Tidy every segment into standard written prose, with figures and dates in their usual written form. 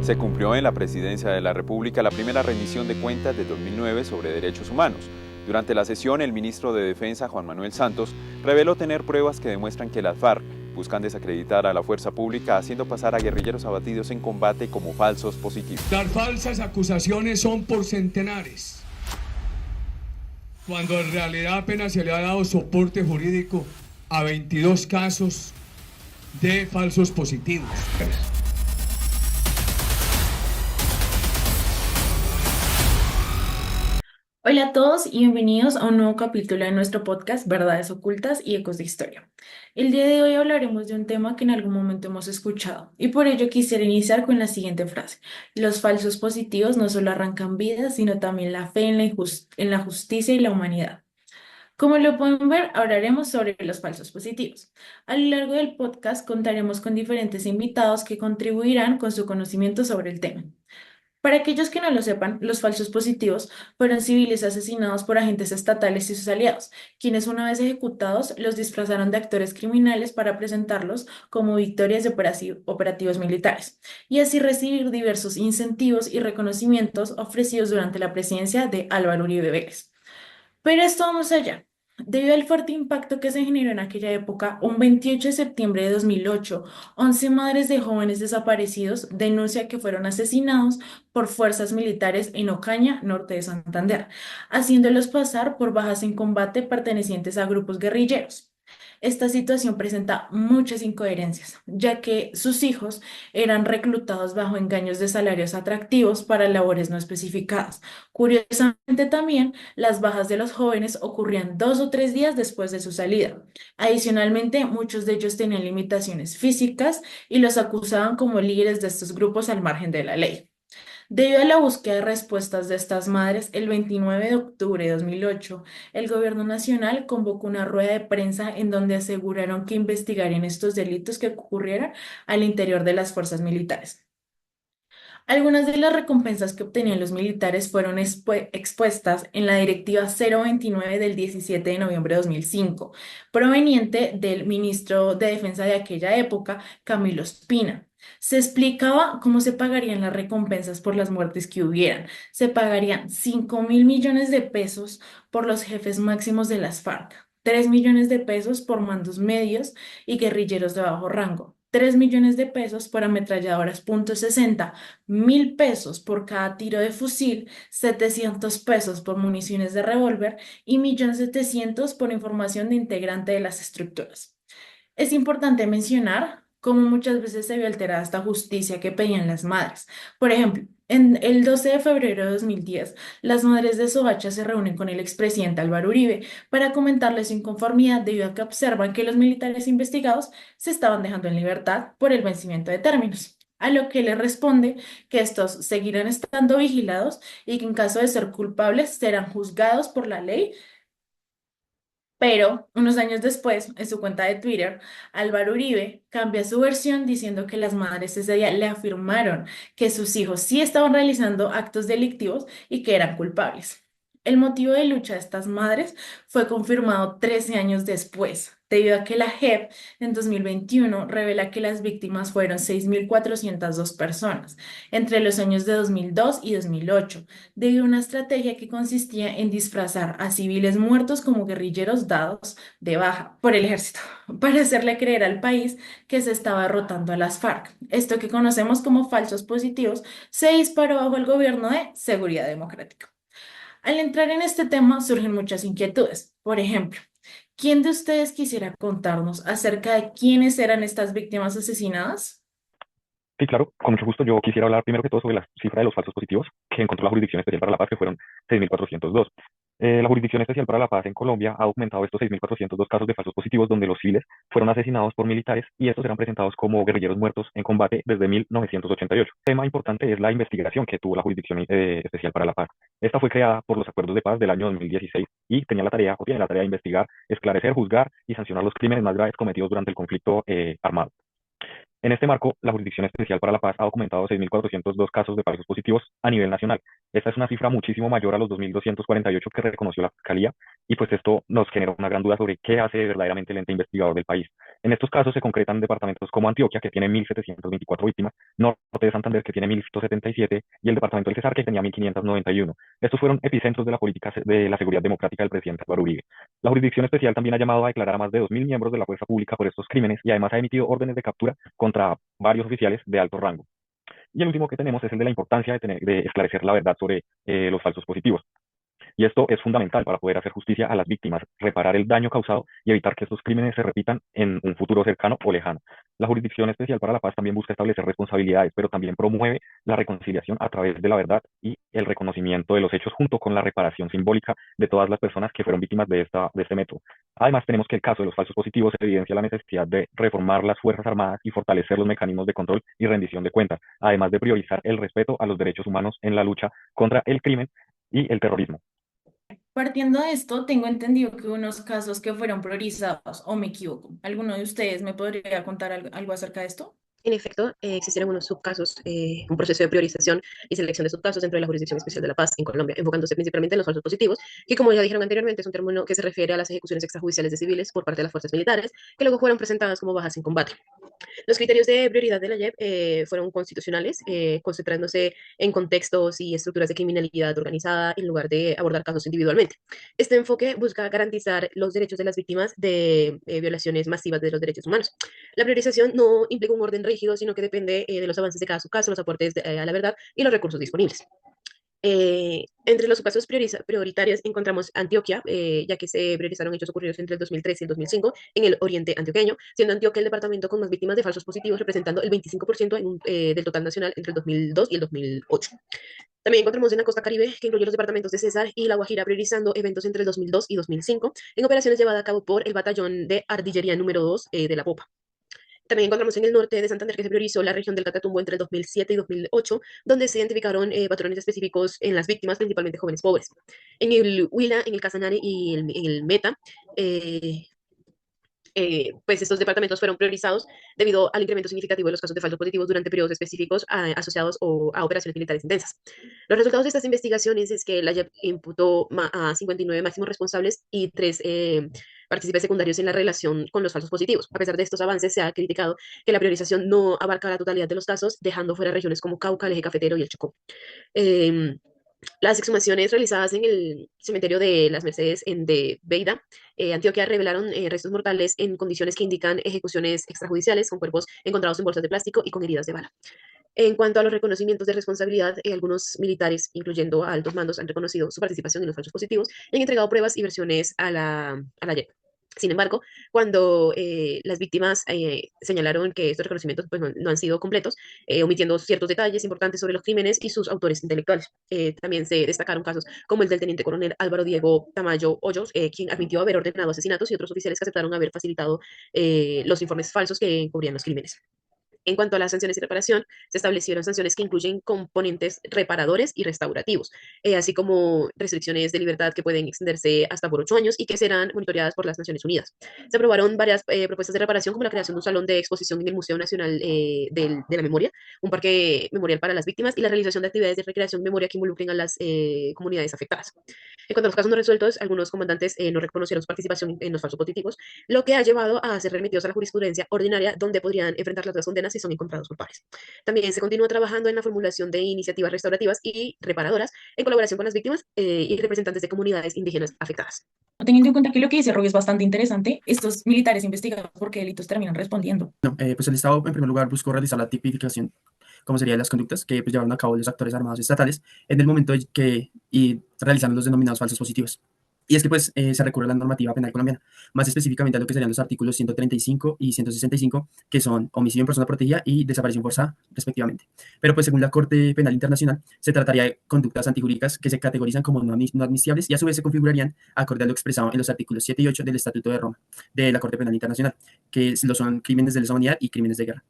Se cumplió en la Presidencia de la República la primera rendición de cuentas de 2009 sobre derechos humanos. Durante la sesión, el ministro de Defensa, Juan Manuel Santos, reveló tener pruebas que demuestran que las FARC buscan desacreditar a la fuerza pública haciendo pasar a guerrilleros abatidos en combate como falsos positivos. Las falsas acusaciones son por centenares, cuando en realidad apenas se le ha dado soporte jurídico a 22 casos de falsos positivos. Hola a todos y bienvenidos a un nuevo capítulo de nuestro podcast Verdades Ocultas y Ecos de Historia. El día de hoy hablaremos de un tema que en algún momento hemos escuchado y por ello quisiera iniciar con la siguiente frase. Los falsos positivos no solo arrancan vidas, sino también la fe en la justicia y la humanidad. Como lo pueden ver, hablaremos sobre los falsos positivos. A lo largo del podcast contaremos con diferentes invitados que contribuirán con su conocimiento sobre el tema. Para aquellos que no lo sepan, los falsos positivos fueron civiles asesinados por agentes estatales y sus aliados, quienes una vez ejecutados los disfrazaron de actores criminales para presentarlos como victorias de operativos militares, y así recibir diversos incentivos y reconocimientos ofrecidos durante la presidencia de Álvaro Uribe Vélez. Pero esto va más allá. Debido al fuerte impacto que se generó en aquella época, un 28 de septiembre de 2008, 11 madres de jóvenes desaparecidos denuncian que fueron asesinados por fuerzas militares en Ocaña, norte de Santander, haciéndolos pasar por bajas en combate pertenecientes a grupos guerrilleros. Esta situación presenta muchas incoherencias, ya que sus hijos eran reclutados bajo engaños de salarios atractivos para labores no especificadas. Curiosamente también, las bajas de los jóvenes ocurrían 2 o 3 días después de su salida. Adicionalmente, muchos de ellos tenían limitaciones físicas y los acusaban como líderes de estos grupos al margen de la ley. Debido a la búsqueda de respuestas de estas madres, el 29 de octubre de 2008, el Gobierno Nacional convocó una rueda de prensa en donde aseguraron que investigarían estos delitos que ocurrieran al interior de las fuerzas militares. Algunas de las recompensas que obtenían los militares fueron expuestas en la Directiva 029 del 17 de noviembre de 2005, proveniente del ministro de Defensa de aquella época, Camilo Espina. Se explicaba cómo se pagarían las recompensas por las muertes que hubieran. Se pagarían 5.000 millones de pesos por los jefes máximos de las FARC, 3 millones de pesos por mandos medios y guerrilleros de bajo rango, 3 millones de pesos por ametralladoras .60, 1.000 pesos por cada tiro de fusil, 700 pesos por municiones de revólver y 1.700.000 por información de integrante de las estructuras. Es importante mencionar cómo muchas veces se vio alterada esta justicia que pedían las madres. Por ejemplo, en el 12 de febrero de 2010, las madres de Soacha se reúnen con el expresidente Álvaro Uribe para comentarle su inconformidad debido a que observan que los militares investigados se estaban dejando en libertad por el vencimiento de términos. A lo que le responde que estos seguirán estando vigilados y que en caso de ser culpables serán juzgados por la ley, pero unos años después, en su cuenta de Twitter, Álvaro Uribe cambia su versión diciendo que las madres ese día le afirmaron que sus hijos sí estaban realizando actos delictivos y que eran culpables. El motivo de lucha de estas madres fue confirmado 13 años después, debido a que la JEP en 2021 revela que las víctimas fueron 6.402 personas entre los años de 2002 y 2008 debido a una estrategia que consistía en disfrazar a civiles muertos como guerrilleros dados de baja por el ejército, para hacerle creer al país que se estaba derrotando a las FARC. Esto que conocemos como falsos positivos se disparó bajo el gobierno de Seguridad Democrática. Al entrar en este tema surgen muchas inquietudes. Por ejemplo, ¿quién de ustedes quisiera contarnos acerca de quiénes eran estas víctimas asesinadas? Sí, claro, con mucho gusto. Yo quisiera hablar primero que todo sobre la cifra de los falsos positivos que encontró la Jurisdicción Especial para la Paz, que fueron 6.402. La Jurisdicción Especial para la Paz en Colombia ha documentado estos 6.402 casos de falsos positivos donde los civiles fueron asesinados por militares y estos eran presentados como guerrilleros muertos en combate desde 1988. Tema importante es la investigación que tuvo la Jurisdicción Especial para la Paz. Esta fue creada por los acuerdos de paz del año 2016 y tenía la tarea, o tiene la tarea de investigar, esclarecer, juzgar y sancionar los crímenes más graves cometidos durante el conflicto armado. En este marco, la Jurisdicción Especial para la Paz ha documentado 6.402 casos de falsos positivos a nivel nacional. Esta es una cifra muchísimo mayor a los 2.248 que reconoció la Fiscalía, y pues esto nos generó una gran duda sobre qué hace verdaderamente el ente investigador del país. En estos casos se concretan departamentos como Antioquia, que tiene 1.724 víctimas, Norte de Santander, que tiene 1.177, y el departamento del Cesar, que tenía 1.591. Estos fueron epicentros de la política de la seguridad democrática del presidente Álvaro Uribe. La Jurisdicción Especial también ha llamado a declarar a más de 2.000 miembros de la fuerza pública por estos crímenes y además ha emitido órdenes de captura contra varios oficiales de alto rango. Y el último que tenemos es el de la importancia de esclarecer la verdad sobre los falsos positivos. Y esto es fundamental para poder hacer justicia a las víctimas, reparar el daño causado y evitar que estos crímenes se repitan en un futuro cercano o lejano. La Jurisdicción Especial para la Paz también busca establecer responsabilidades, pero también promueve la reconciliación a través de la verdad y el reconocimiento de los hechos junto con la reparación simbólica de todas las personas que fueron víctimas de este método. Además, tenemos que el caso de los falsos positivos evidencia la necesidad de reformar las Fuerzas Armadas y fortalecer los mecanismos de control y rendición de cuentas, además de priorizar el respeto a los derechos humanos en la lucha contra el crimen y el terrorismo. Partiendo de esto, tengo entendido que unos casos que fueron priorizados, o me equivoco. ¿Alguno de ustedes me podría contar algo acerca de esto? En efecto, existieron unos subcasos, un proceso de priorización y selección de subcasos dentro de la Jurisdicción Especial de la Paz en Colombia, enfocándose principalmente en los falsos positivos, que como ya dijeron anteriormente, es un término que se refiere a las ejecuciones extrajudiciales de civiles por parte de las fuerzas militares, que luego fueron presentadas como bajas en combate. Los criterios de prioridad de la JEP fueron constitucionales, concentrándose en contextos y estructuras de criminalidad organizada en lugar de abordar casos individualmente. Este enfoque busca garantizar los derechos de las víctimas de violaciones masivas de los derechos humanos. La priorización no implica un orden rígido, sino que depende de los avances de cada subcaso, los aportes a la verdad y los recursos disponibles. Entre los subcasos prioritarios encontramos Antioquia, ya que se priorizaron hechos ocurridos entre el 2003 y el 2005 en el oriente antioqueño, siendo Antioquia el departamento con más víctimas de falsos positivos, representando el 25% del total nacional entre el 2002 y el 2008. También encontramos en la costa caribe, que incluye los departamentos de Cesar y La Guajira, priorizando eventos entre el 2002 y 2005 en operaciones llevadas a cabo por el Batallón de Artillería número 2 de la Popa. También encontramos en el norte de Santander que se priorizó la región del Catatumbo entre el 2007 y 2008, donde se identificaron patrones específicos en las víctimas, principalmente jóvenes pobres. En el Huila, en el Casanare y en el Meta, pues estos departamentos fueron priorizados debido al incremento significativo de los casos de falsos positivos durante periodos específicos asociados a operaciones militares intensas. Los resultados de estas investigaciones es que la JEP imputó a 59 máximos responsables y 3 partícipes secundarios en la relación con los falsos positivos. A pesar de estos avances, se ha criticado que la priorización no abarca la totalidad de los casos, dejando fuera regiones como Cauca, el Eje Cafetero y el Chocó. Las exhumaciones realizadas en el cementerio de las Mercedes de Beida, Antioquia, revelaron restos mortales en condiciones que indican ejecuciones extrajudiciales, con cuerpos encontrados en bolsas de plástico y con heridas de bala. En cuanto a los reconocimientos de responsabilidad, algunos militares, incluyendo a altos mandos, han reconocido su participación en los falsos positivos y han entregado pruebas y versiones a la JEP. Sin embargo, cuando las víctimas señalaron que estos reconocimientos pues, no han sido completos, omitiendo ciertos detalles importantes sobre los crímenes y sus autores intelectuales. También se destacaron casos como el del teniente coronel Álvaro Diego Tamayo Hoyos, quien admitió haber ordenado asesinatos, y otros oficiales que aceptaron haber facilitado los informes falsos que encubrían los crímenes. En cuanto a las sanciones y reparación, se establecieron sanciones que incluyen componentes reparadores y restaurativos, así como restricciones de libertad que pueden extenderse hasta por 8 años y que serán monitoreadas por las Naciones Unidas. Se aprobaron varias propuestas de reparación, como la creación de un salón de exposición en el Museo Nacional de la Memoria, un parque memorial para las víctimas y la realización de actividades de recreación y memoria que involucren a las comunidades afectadas. En cuanto a los casos no resueltos, algunos comandantes no reconocieron su participación en los falsos positivos, lo que ha llevado a ser remitidos a la jurisprudencia ordinaria, donde podrían enfrentar las condenas si son encontrados culpables. También se continúa trabajando en la formulación de iniciativas restaurativas y reparadoras en colaboración con las víctimas y representantes de comunidades indígenas afectadas. Teniendo en cuenta que lo que dice Rob es bastante interesante, estos militares investigados por qué delitos terminan respondiendo. Pues el Estado, en primer lugar, buscó realizar la tipificación, como serían las conductas que pues, llevaron a cabo los actores armados estatales en el momento que realizaron los denominados falsos positivos. Y es que pues se recurre a la normativa penal colombiana, más específicamente a lo que serían los artículos 135 y 165, que son homicidio en persona protegida y desaparición forzada, respectivamente. Pero pues según la Corte Penal Internacional, se trataría de conductas antijurídicas que se categorizan como no admisibles y a su vez se configurarían acorde a lo expresado en los artículos 7 y 8 del Estatuto de Roma, de la Corte Penal Internacional, que lo son crímenes de lesa humanidad y crímenes de guerra.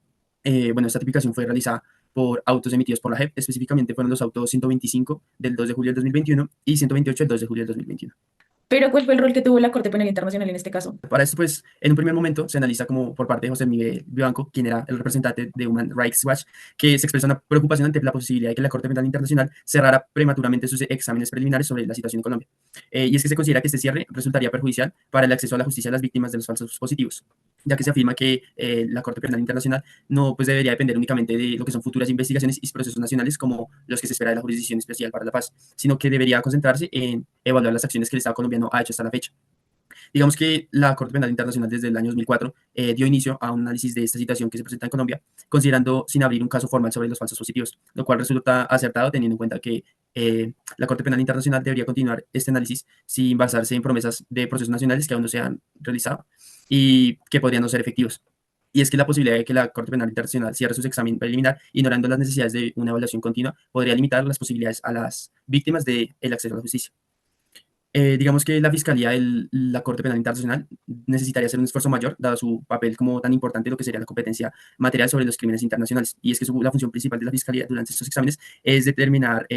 Bueno, esta tipificación fue realizada por autos emitidos por la JEP, específicamente fueron los autos 125 del 2 de julio del 2021 y 128 del 2 de julio del 2021. Pero ¿cuál fue el rol que tuvo la Corte Penal Internacional en este caso? Para esto, pues, en un primer momento se analiza como por parte de José Miguel Vivanco, quien era el representante de Human Rights Watch, que se expresa una preocupación ante la posibilidad de que la Corte Penal Internacional cerrara prematuramente sus exámenes preliminares sobre la situación en Colombia. Y es que se considera que este cierre resultaría perjudicial para el acceso a la justicia de las víctimas de los falsos positivos. ya que se afirma que la Corte Penal Internacional no pues, debería depender únicamente de lo que son futuras investigaciones y procesos nacionales como los que se espera de la Jurisdicción Especial para la Paz, sino que debería concentrarse en evaluar las acciones que el Estado colombiano ha hecho hasta la fecha. Digamos que la Corte Penal Internacional desde el año 2004 dio inicio a un análisis de esta situación que se presenta en Colombia, considerando sin abrir un caso formal sobre los falsos positivos, lo cual resulta acertado teniendo en cuenta que la Corte Penal Internacional debería continuar este análisis sin basarse en promesas de procesos nacionales que aún no se han realizado y que podrían no ser efectivos. Y es que la posibilidad de que la Corte Penal Internacional cierre su examen preliminar, ignorando las necesidades de una evaluación continua, podría limitar las posibilidades a las víctimas del acceso a la justicia. Digamos que la Fiscalía de la Corte Penal Internacional necesitaría hacer un esfuerzo mayor, dado su papel como tan importante en lo que sería la competencia material sobre los crímenes internacionales. Y es que la función principal de la Fiscalía durante estos exámenes es determinar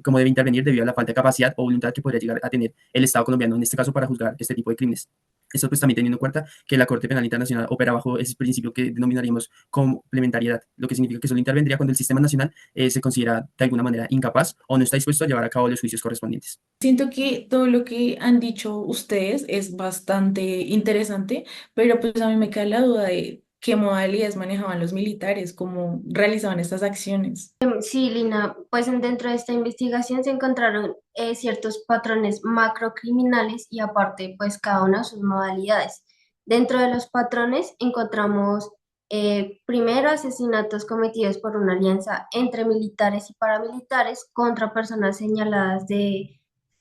cómo debe intervenir debido a la falta de capacidad o voluntad que podría llegar a tener el Estado colombiano, en este caso, para juzgar este tipo de crímenes. Esto pues también teniendo en cuenta que la Corte Penal Internacional opera bajo ese principio que denominaríamos complementariedad, lo que significa que solo intervendría cuando el sistema nacional se considera de alguna manera incapaz o no está dispuesto a llevar a cabo los juicios correspondientes. Siento que todo lo que han dicho ustedes es bastante interesante, pero pues a mí me queda la duda de qué modalidades manejaban los militares, cómo realizaban estas acciones. Sí, Lina, pues dentro de esta investigación se encontraron ciertos patrones macrocriminales y aparte, pues cada una de sus modalidades. Dentro de los patrones encontramos primero asesinatos cometidos por una alianza entre militares y paramilitares contra personas señaladas de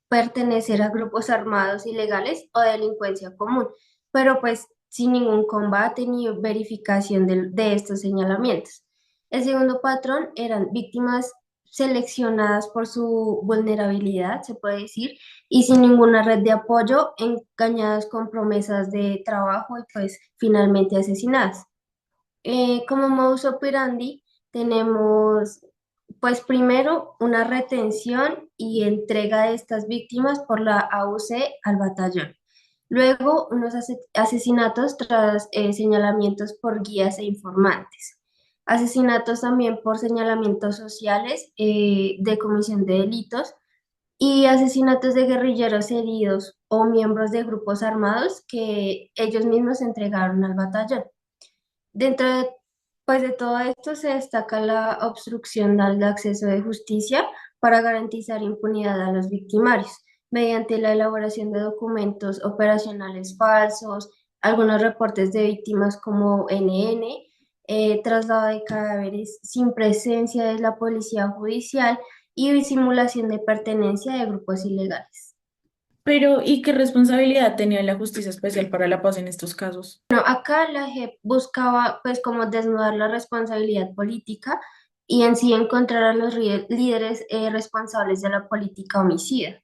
pertenecer a grupos armados ilegales o delincuencia común, pero pues sin ningún combate ni verificación de estos señalamientos. El segundo patrón eran víctimas seleccionadas por su vulnerabilidad, se puede decir, y sin ninguna red de apoyo, engañadas con promesas de trabajo y pues finalmente asesinadas. Como modus operandi tenemos pues primero una retención y entrega de estas víctimas por la AUC al batallón. Luego unos asesinatos tras señalamientos por guías e informantes. Asesinatos también por señalamientos sociales de comisión de delitos y asesinatos de guerrilleros heridos o miembros de grupos armados que ellos mismos entregaron al batallón. Dentro de, pues, de todo esto se destaca la obstrucción al acceso de justicia para garantizar impunidad a los victimarios, mediante la elaboración de documentos operacionales falsos, algunos reportes de víctimas como NN, traslado de cadáveres sin presencia de la policía judicial y simulación de pertenencia de grupos ilegales. Pero, ¿y qué responsabilidad tenía la Justicia Especial para la Paz en estos casos? Bueno, acá la JEP buscaba pues como desnudar la responsabilidad política y en sí encontrar a los líderes responsables de la política homicida.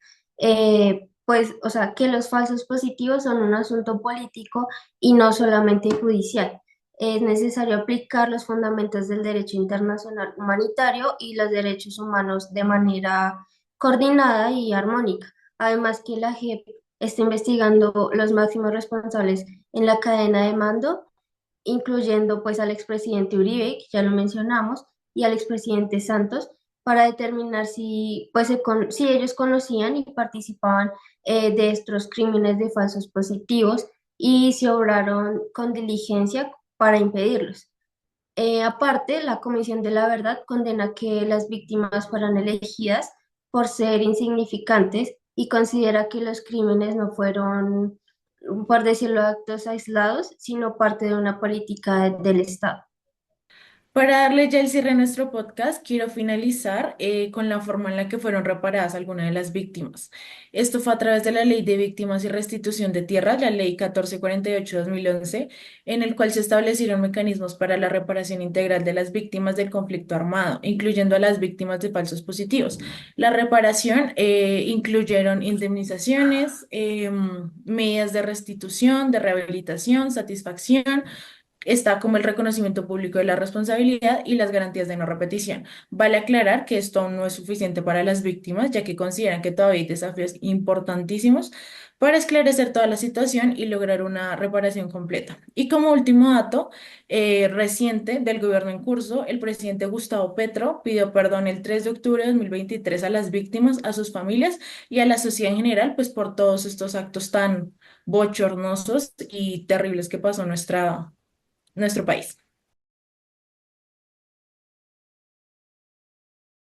Pues, o sea, que los falsos positivos son un asunto político y no solamente judicial. Es necesario aplicar los fundamentos del derecho internacional humanitario y los derechos humanos de manera coordinada y armónica. Además que la JEP está investigando los máximos responsables en la cadena de mando, incluyendo pues al expresidente Uribe, que ya lo mencionamos, y al expresidente Santos, para determinar si, pues, si ellos conocían y participaban de estos crímenes de falsos positivos y si obraron con diligencia para impedirlos. Aparte, la Comisión de la Verdad condena que las víctimas fueran elegidas por ser insignificantes y considera que los crímenes no fueron, por decirlo, actos aislados, sino parte de una política del Estado. Para darle ya el cierre a nuestro podcast, quiero finalizar con la forma en la que fueron reparadas algunas de las víctimas. Esto fue a través de la Ley de Víctimas y Restitución de Tierras, la Ley 1448/2011, en el cual se establecieron mecanismos para la reparación integral de las víctimas del conflicto armado, incluyendo a las víctimas de falsos positivos. La reparación incluyeron indemnizaciones, medidas de restitución, de rehabilitación, satisfacción, está como el reconocimiento público de la responsabilidad y las garantías de no repetición. Vale aclarar que esto aún no es suficiente para las víctimas, ya que consideran que todavía hay desafíos importantísimos para esclarecer toda la situación y lograr una reparación completa. Y como último dato reciente del gobierno en curso, el presidente Gustavo Petro pidió perdón el 3 de octubre de 2023 a las víctimas, a sus familias y a la sociedad en general, pues por todos estos actos tan bochornosos y terribles que pasó en nuestro país.